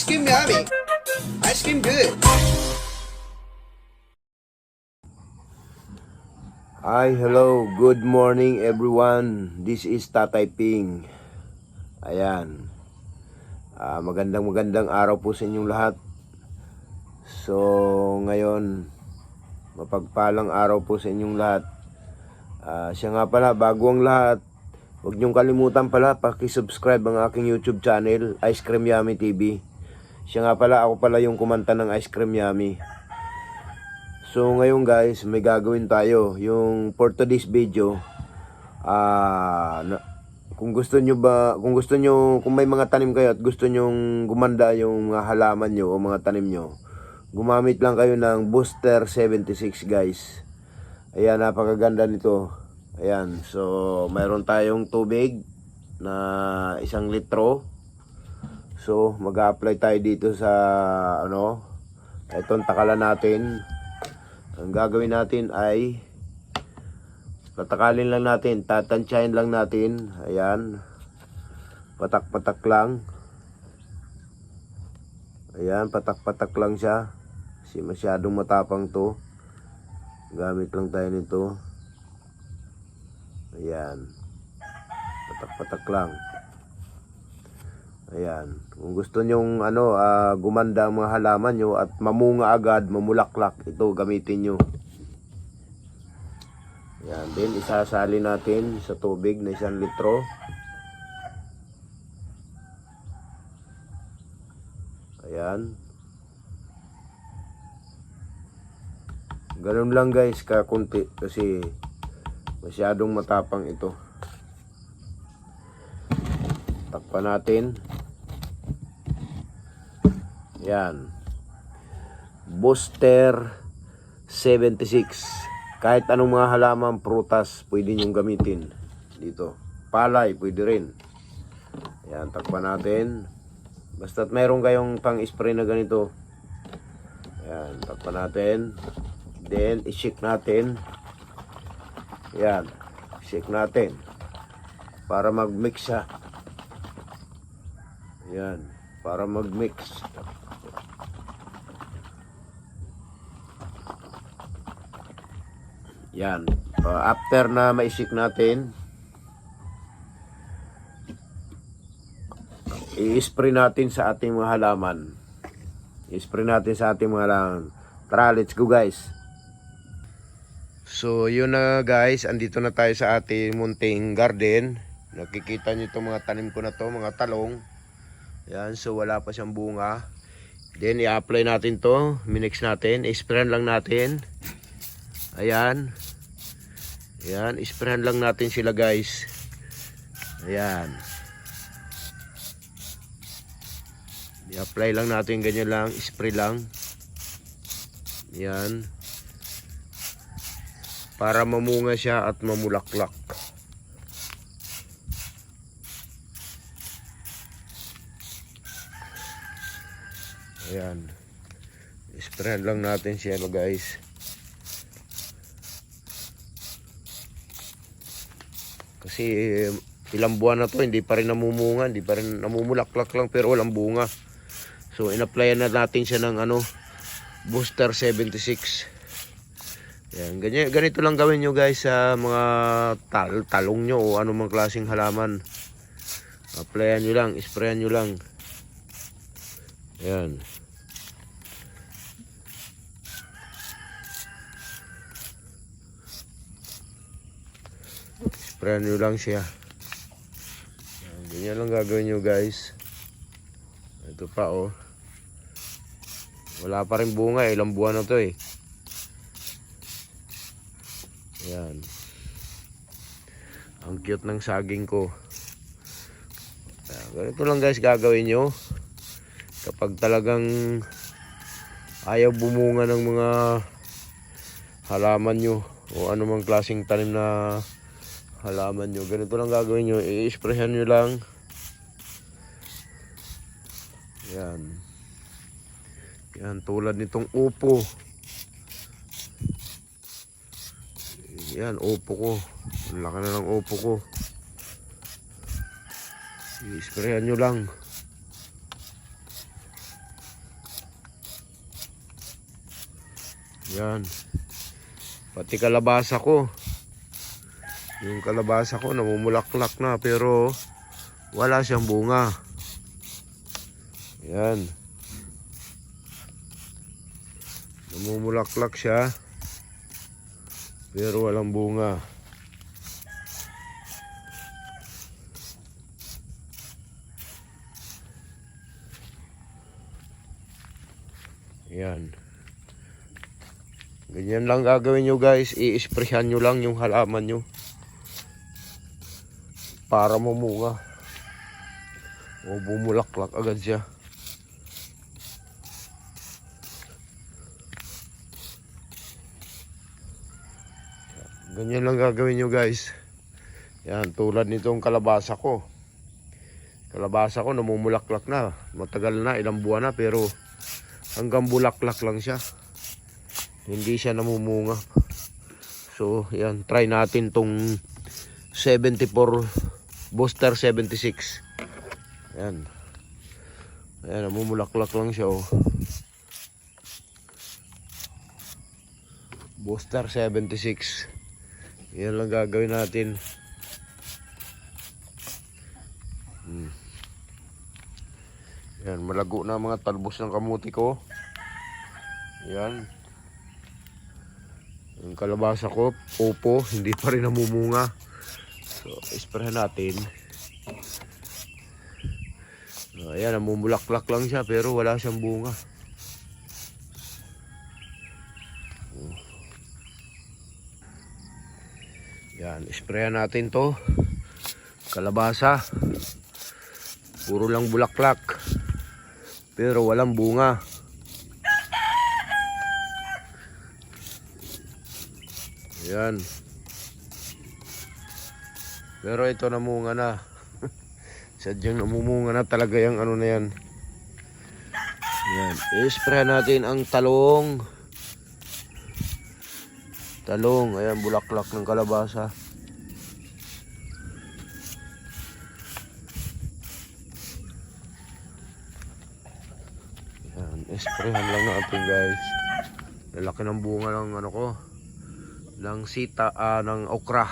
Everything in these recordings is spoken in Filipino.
Ice cream yummy. Ice cream good. Hi, hello, good morning everyone. This is Tatay Ping. Ayan. Magandang araw po sa inyong lahat. So, ngayon, mapagpalang araw po sa inyong lahat. Siya nga pala, bago ang lahat, huwag niyong kalimutan pala, paki-subscribe ang aking YouTube channel, Ice Cream Yummy TV. Siya nga pala, ako pala yung kumanta ng Ice Cream Yummy. So ngayon guys, may gagawin tayo. Yung for today's video, kung may mga tanim kayo at gusto nyo gumanda yung halaman nyo o mga tanim nyo, gumamit lang kayo ng Booster 76 guys. Ayan, napakaganda nito. Ayan, so mayroon tayong tubig na 1 litro. So mag-a-apply tayo dito sa itong takalan natin. Ang gagawin natin ay patakalin lang natin, tatansyahin lang natin. Ayan, patak-patak lang. Ayan, patak-patak lang siya kasi masyadong matapang to. Gamit lang tayo nito. Ayan, patak-patak lang. Ayan, kung gusto nyong gumanda ang mga halaman nyo at mamunga agad, mamulaklak, ito gamitin nyo. Ayan, din isasali natin sa tubig na 1 litro. Ayan. Ganun lang guys, kakunti kasi masyadong matapang ito. Takpan natin. Yan. Booster 76. Kahit anong mga halaman, prutas, pwede nyong gamitin dito. Palay, pwede rin. Yan, takpan natin. Basta't meron kayong pang-spray na ganito. Yan, takpan natin. Then, i-shake natin. Yan, shake natin. Para mag-mix siya. Yan, para mag-mix. Yan, after na ma-shake natin, i-spray natin sa ating mga halaman. I-spray natin sa ating mga halaman. Tara, let's go guys. So, yun na guys, andito na tayo sa ating munting garden. Nakikita nyo itong mga tanim ko na to, mga talong. Yan, so wala pa siyang bunga. Then, i-apply natin to, minix natin, i-sprayan lang natin. Ayan. Ayan, isprayan lang natin sila guys. Ayan. I-apply lang natin ganyan lang, spray lang. Ayan. Para mamunga siya at mamulaklak. Ayan. Isprayan lang natin siya guys. Kasi ilang buwan na to, hindi pa rin namumunga, hindi pa rin namumulaklak lang pero walang bunga. So in-applyan na natin siya ng Booster 76. Yan, ganito lang gawin nyo guys sa mga talong nyo o anumang klaseng halaman. Applyan nyo lang, sprayan nyo lang. Yan. Sprayan nyo lang siya. Ganyan lang gagawin nyo guys. Ito pa oh. Wala pa rin bunga, ilang buwan na to eh. Yan. Ang cute ng saging ko. Ganito lang guys gagawin nyo. Kapag talagang ayaw bumunga ng mga halaman nyo o anumang klaseng tanim na halaman nyo, ganito lang gagawin nyo, i-sprayhan nyo lang. Yan. Yan, tulad nitong upo. Yan, upo ko. Ang laki na ng upo ko. I-sprayhan nyo lang. Yan. Pati kalabasa ko. Yung kalabasa ko namumulaklak na pero wala siyang bunga. Yan. Namumulaklak siya pero walang bunga. Yan. Ganyan lang gagawin nyo guys. I-sprayhan nyo lang yung halaman nyo para mamunga o bumulaklak agad siya. Ganyan lang gagawin nyo guys. Yan, tulad nitong kalabasa ko. Kalabasa ko namumulaklak na. Matagal na, ilang buwan na, pero hanggang bulaklak lang siya. Hindi siya namumunga. So, yan, try natin tong 74 Booster 76. Yan. Ayan, namumulaklak lang siya, oh. Booster 76. Yan lang gagawin natin. Yan, malago na mga talbos ng kamuti ko. Yan. Yung kalabasa ko, popo, hindi pa rin namumunga. So, isprayan natin. Ayan, namumulaklak lang siya pero wala siyang bunga. Yan, isprayan natin to. Kalabasa. Puro lang bulaklak pero walang bunga. Yan. Pero ito namunga na. Sadyang namumunga na talaga yung ano na yan. Yan. I-spray natin ang talong. Talong. Ayan, bulaklak ng kalabasa. Yan. I-sprayhan lang natin guys. Lalaki ng bunga ng ano ko. Ng sita, ng okra.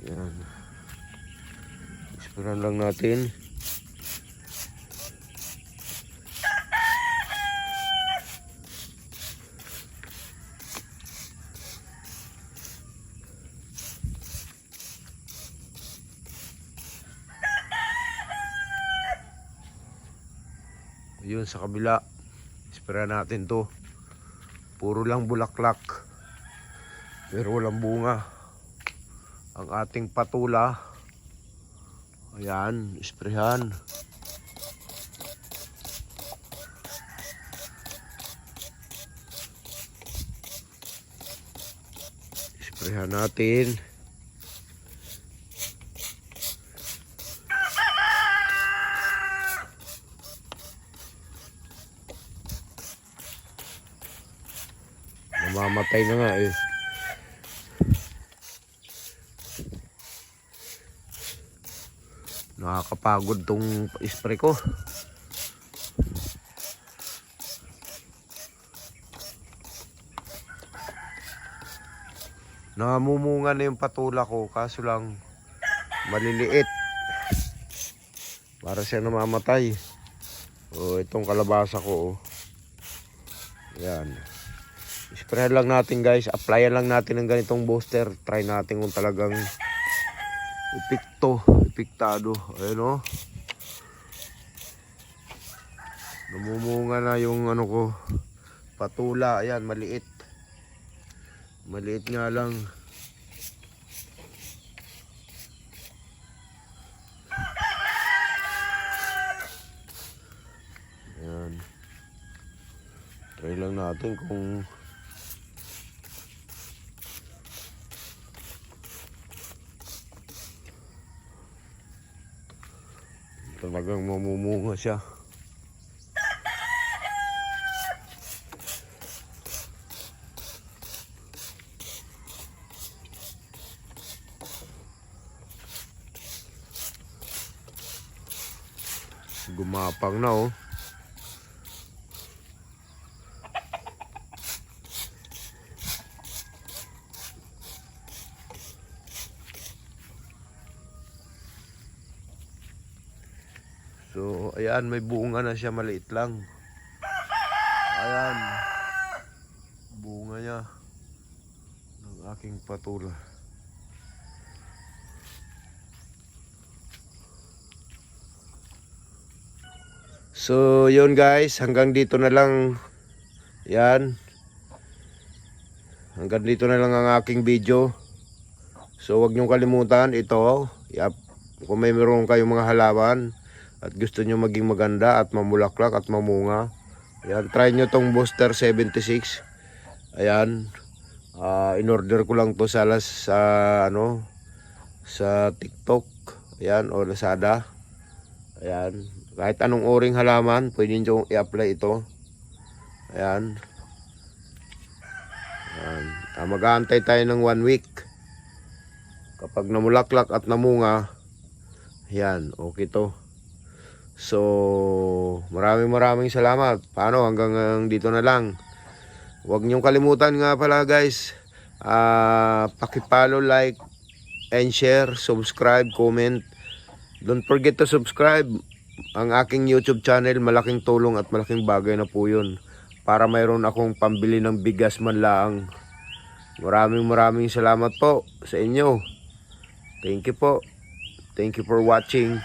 Yan. Isprayan lang natin. Yun sa kabila. Isprayan natin to. Puro lang bulaklak pero walang bunga. Ang ating patula, ayan, isprehan. Isprehan natin. Namamatay na nga eh. Nakakapagod tong spray ko. Namumunga na yung patula ko kaso lang maliliit. Para siya namamatay. O itong kalabasa ko. Yan. Sprayan lang natin guys. Applyan lang natin ng ganitong booster. Try natin kung talagang epiktado. Ayun o. Namumunga na yung ano ko. Patula. Ayan, maliit. Maliit nga lang. Ayan. Try lang natin kung talagang mamumunga siya. Gumapang na oh. So, ayan, may bunga na siya, maliit lang. Ayan. Bunga niya ng aking patula. So, yun guys, hanggang dito na lang. Yan. Hanggang dito na lang ang aking video. So, wag niyong kalimutan ito. Kung may meron kayong mga halaman at gusto niyo maging maganda at mamulaklak at mamunga, ayan, try nyo tong Booster 76. Ayan. In-order ko lang to sa TikTok. Ayan, o Lazada. Ayan. Kahit anong uring halaman, pwede nyo i-apply ito. Ayan. Ayan. Mag-aantay tayo ng 1 week. Kapag namulaklak at namunga, ayan, okay to. So, maraming salamat. Paano? Hanggang dito na lang. Huwag niyong kalimutan nga pala guys. Paki-follow, like, and share, subscribe, comment. Don't forget to subscribe. Ang aking YouTube channel, malaking tulong at malaking bagay na po yun. Para mayroon akong pambili ng bigas man lang. Maraming salamat po sa inyo. Thank you po. Thank you for watching.